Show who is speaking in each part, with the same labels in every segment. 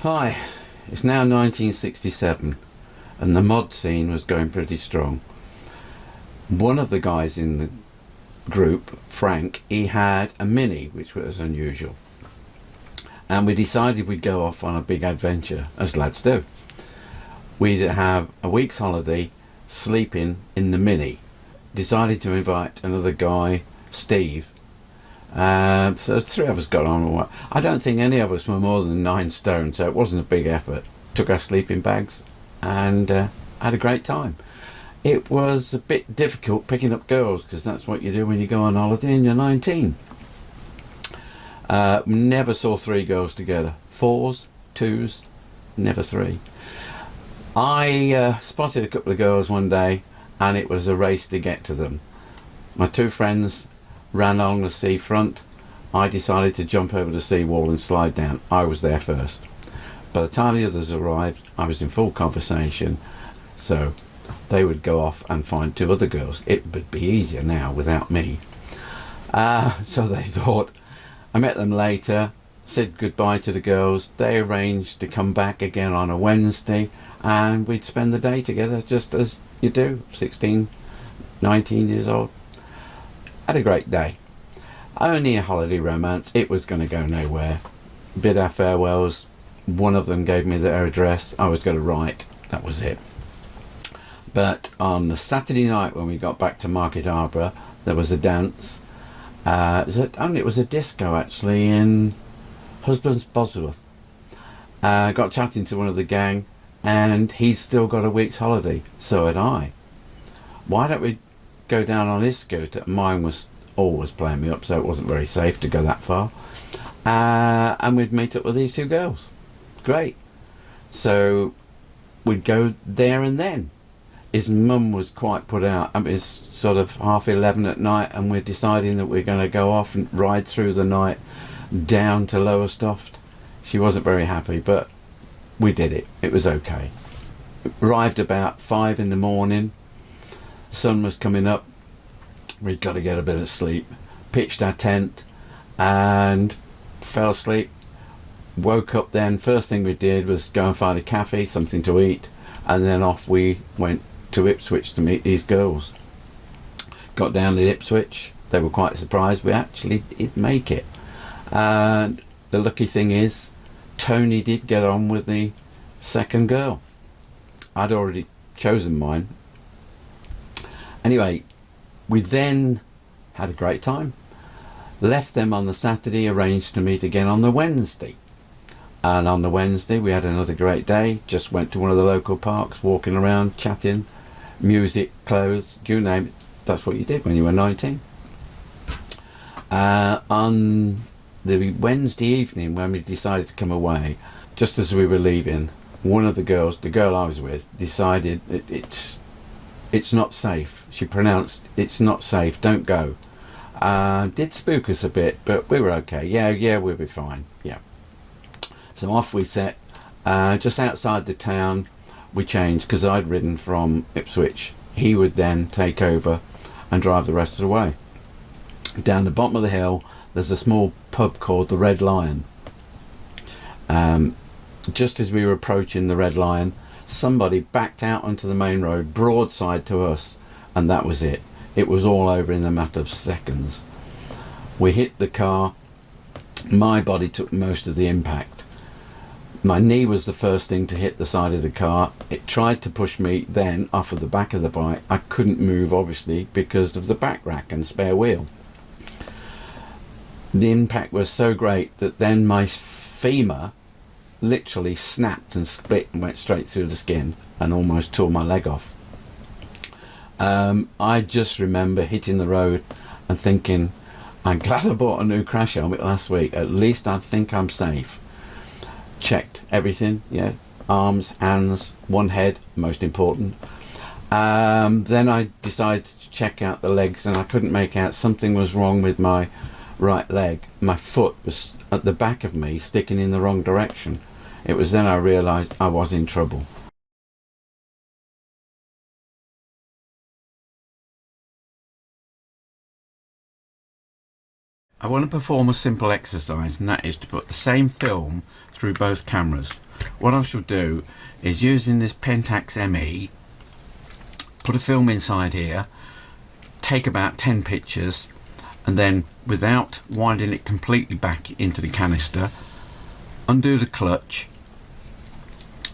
Speaker 1: Hi, it's now 1967 and the mod scene was going pretty strong. One of the guys in the group, Frank, he had a Mini, which was unusual. And we decided we'd go off on a big adventure, as lads do. We'd have a week's holiday sleeping in the Mini. Decided to invite another guy, Steve. So three of us got on. I don't think any of us were more than 9 stone, so it wasn't a big effort. Took our sleeping bags and had a great time. It was a bit difficult picking up girls because that's what you do when you go on holiday and you're 19. Never saw 3 girls together. 4s, 2s, never 3. I spotted a couple of girls one day and it was a race to get to them. My 2 friends ran along the seafront. I decided to jump over the seawall and slide down. I was there first. By the time the others arrived, I was in full conversation, so they would go off and find 2 other girls. It would be easier now without me. So they thought. I met them later, said goodbye to the girls. They arranged to come back again on a Wednesday and we'd spend the day together, just as you do, 16, 19 years old. Had a great day. Only a holiday romance. It was going to go nowhere. Bid our farewells. One of them gave me their address. I was going to write. That was it. But on the Saturday night when we got back to Market Harborough, there was a dance. It was a disco actually in Husbands Bosworth. Got chatting to one of the gang and he's still got a week's holiday. So had I. Why don't we go down on his scooter? Mine was always playing me up, so it wasn't very safe to go that far. And we'd meet up with these 2 girls. Great. So we'd go there and then. His mum was quite put out. It's sort of 11:30 at night and we're deciding that we're going to go off and ride through the night down to Lowestoft. She wasn't very happy, but we did it. It was okay. Arrived about 5 in the morning. The sun was coming up. We'd got to get a bit of sleep. Pitched our tent and fell asleep. Woke up then. First thing we did was go and find a cafe, something to eat, and then off we went to Ipswich to meet these girls. Got down to Ipswich. They were quite surprised we actually did make it. And the lucky thing is Tony did get on with the second girl. I'd already chosen mine. Anyway, we then had a great time. Left them on the Saturday, arranged to meet again on the Wednesday. And on the Wednesday we had another great day. Just went to one of the local parks, walking around, chatting, music, clothes, you name it. That's what you did when you were 19. On the Wednesday evening when we decided to come away, just as we were leaving, one of the girls, the girl I was with, decided that it's not safe. She pronounced, "It's not safe, don't go." Did spook us a bit, but we were okay. Yeah, we'll be fine. Yeah. So off we set. Just outside the town, we changed because I'd ridden from Ipswich. He would then take over and drive the rest of the way. Down the bottom of the hill, there's a small pub called the Red Lion. Just as we were approaching the Red Lion, somebody backed out onto the main road broadside to us, and that was it. It was all over in a matter of seconds. We hit the car. My body took most of the impact. My knee was the first thing to hit the side of the car. It tried to push me then off of the back of the bike. I couldn't move obviously because of the back rack and spare wheel. The impact was so great that then my femur literally snapped and split and went straight through the skin and almost tore my leg off. I just remember hitting the road and thinking, I'm glad I bought a new crash helmet last week. At least I think I'm safe. Checked everything, yeah, arms, hands, one head, most important. Then I decided to check out the legs and I couldn't make out. Something was wrong with my right leg. My foot was at the back of me, sticking in the wrong direction. It was then I realised I was in trouble. I want to perform a simple exercise, and that is to put the same film through both cameras. What I shall do is, using this Pentax ME, put a film inside here, take about 10 pictures, and then, without winding it completely back into the canister, undo the clutch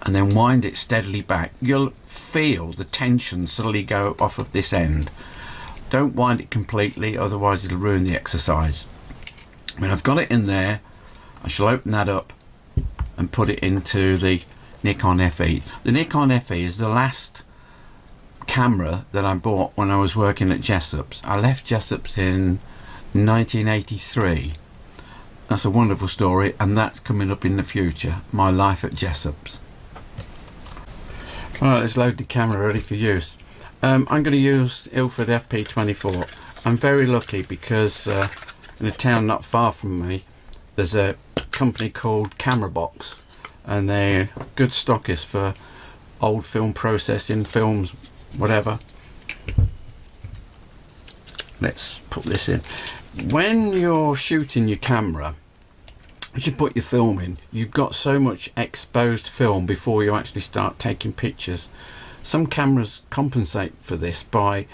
Speaker 1: and then wind it steadily back. You'll feel the tension suddenly go off of this end. Don't wind it completely, otherwise it'll ruin the exercise. When I've got it in there, I shall open that up and put it into the Nikon FE. The Nikon FE is the last camera that I bought when I was working at Jessop's. I left Jessop's in 1983. That's a wonderful story, and that's coming up in the future, my life at Jessop's. Alright, let's load the camera ready for use. I'm going to use Ilford FP24. I'm very lucky because in a town not far from me there's a company called Camera Box, and they're good stockists for old film processing, films, whatever. Let's put this in. When you're shooting your camera, as you put your film in, you've got so much exposed film before you actually start taking pictures. Some cameras compensate for this by,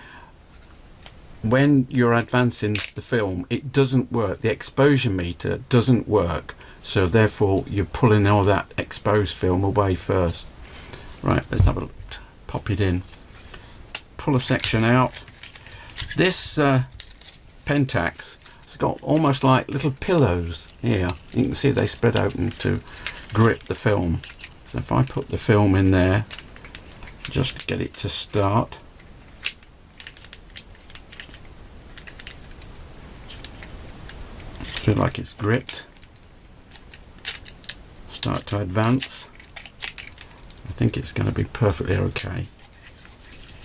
Speaker 1: when you're advancing the film, it doesn't work. The exposure meter doesn't work, so therefore you're pulling all that exposed film away first. Right, let's have a look. Pop it in. Pull a section out. This Pentax has got almost like little pillows here. You can see they spread open to grip the film. So if I put the film in there, just to get it to start. Feel like it's gripped. Start to advance. I think it's going to be perfectly okay.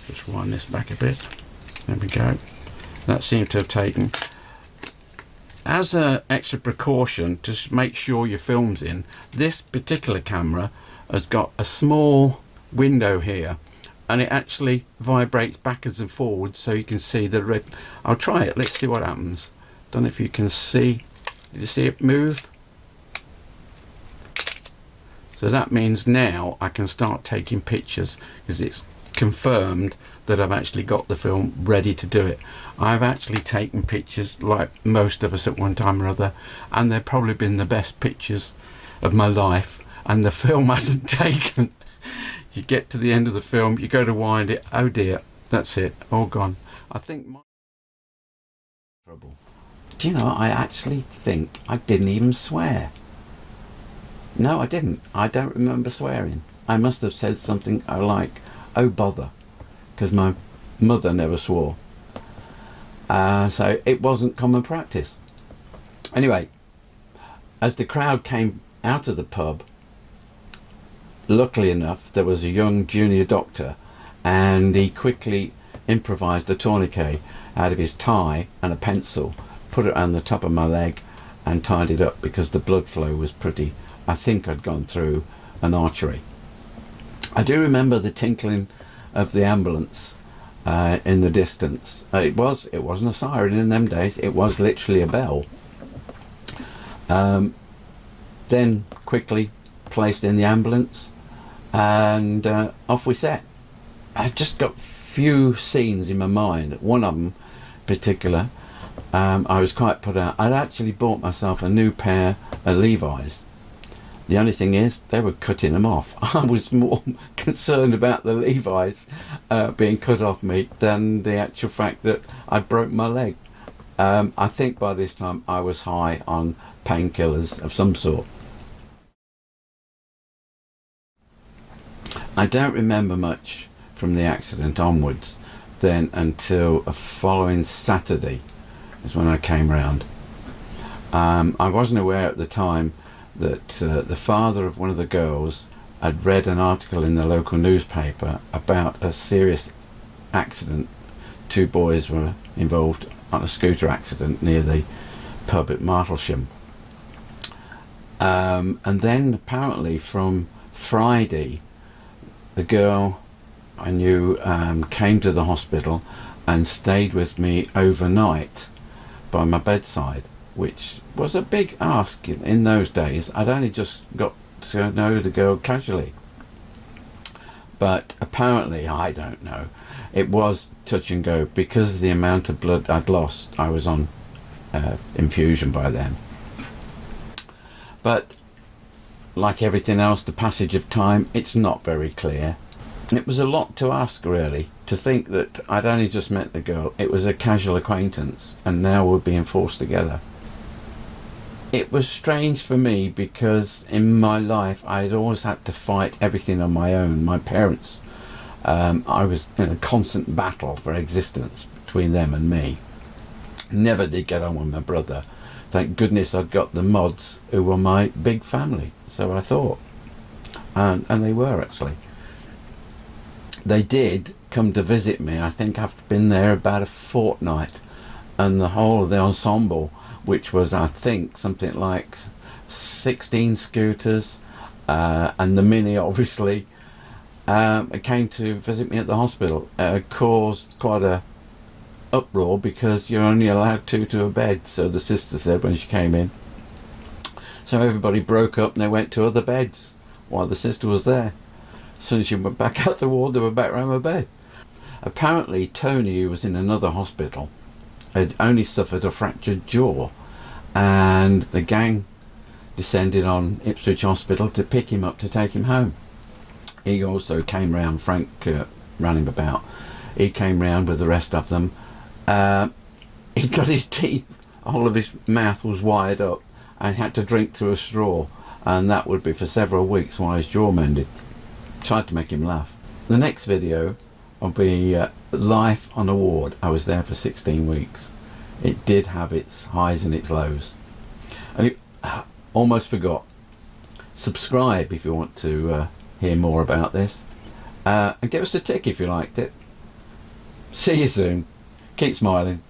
Speaker 1: Just wind this back a bit. There we go. That seemed to have taken. As an extra precaution, to make sure your film's in, this particular camera has got a small window here, and it actually vibrates backwards and forwards, so you can see the red. I'll try it. Let's see what happens. Don't know if you can see. Did you see it move? So that means now I can start taking pictures, because it's confirmed that I've actually got the film ready to do it. I've actually taken pictures like most of us at one time or other, and they've probably been the best pictures of my life, and the film hasn't taken. You get to the end of the film, you go to wind it, oh dear, that's it, all gone. I think my trouble. Do you know, I actually think I didn't even swear. No, I didn't. I don't remember swearing. I must have said something like, oh bother, because my mother never swore. So it wasn't common practice. Anyway, as the crowd came out of the pub, luckily enough there was a young junior doctor, and he quickly improvised a tourniquet out of his tie and a pencil, put it on the top of my leg and tied it up, because the blood flow was pretty. I think I'd gone through an artery. I do remember the tinkling of the ambulance in the distance. It wasn't a siren in them days, it was literally a bell. Then quickly placed in the ambulance, and off we set. I just got few scenes in my mind. One of them in particular, I was quite put out. I'd actually bought myself a new pair of Levi's. The only thing is, they were cutting them off. I was more concerned about the Levi's being cut off me than the actual fact that I broke my leg. I think by this time I was high on painkillers of some sort. I don't remember much from the accident onwards then until a following Saturday is when I came round. I wasn't aware at the time that the father of one of the girls had read an article in the local newspaper about a serious accident. 2 boys were involved on a scooter accident near the pub at Martlesham. And then apparently from Friday, the girl I knew came to the hospital and stayed with me overnight by my bedside. which was a big ask in those days. I'd only just got to know the girl casually, but apparently, I don't know, it was touch and go because of the amount of blood I'd lost. I was on infusion by then. But like everything else, the passage of time, it's not very clear. It was a lot to ask, really, to think that I'd only just met the girl. It was a casual acquaintance, and now we're being forced together. It was strange for me because in my life I'd always had to fight everything on my own. My parents, I was in a constant battle for existence between them and me. Never did get on with my brother. Thank goodness I'd got the mods who were my big family, so I thought. And they were, actually. They did come to visit me. I think I've been there about a fortnight, and the whole of the ensemble, which was, I think, something like 16 scooters, and the Mini, obviously, came to visit me at the hospital. Caused quite a uproar because you're only allowed two to a bed, so the sister said when she came in. So everybody broke up and they went to other beds while the sister was there. As soon as she went back out the ward, they were back round my bed. Apparently Tony, who was in another hospital, had only suffered a fractured jaw, and the gang descended on Ipswich Hospital to pick him up to take him home. He also came round. Frank ran him about. He came round with the rest of them. He'd got his teeth, the whole of his mouth was wired up, and had to drink through a straw, and that would be for several weeks while his jaw mended. Tried to make him laugh. The next video will be life on a ward. I was there for 16 weeks. It did have its highs and its lows. And almost forgot, subscribe if you want to hear more about this, and give us a tick if you liked it. See you soon. Keep smiling.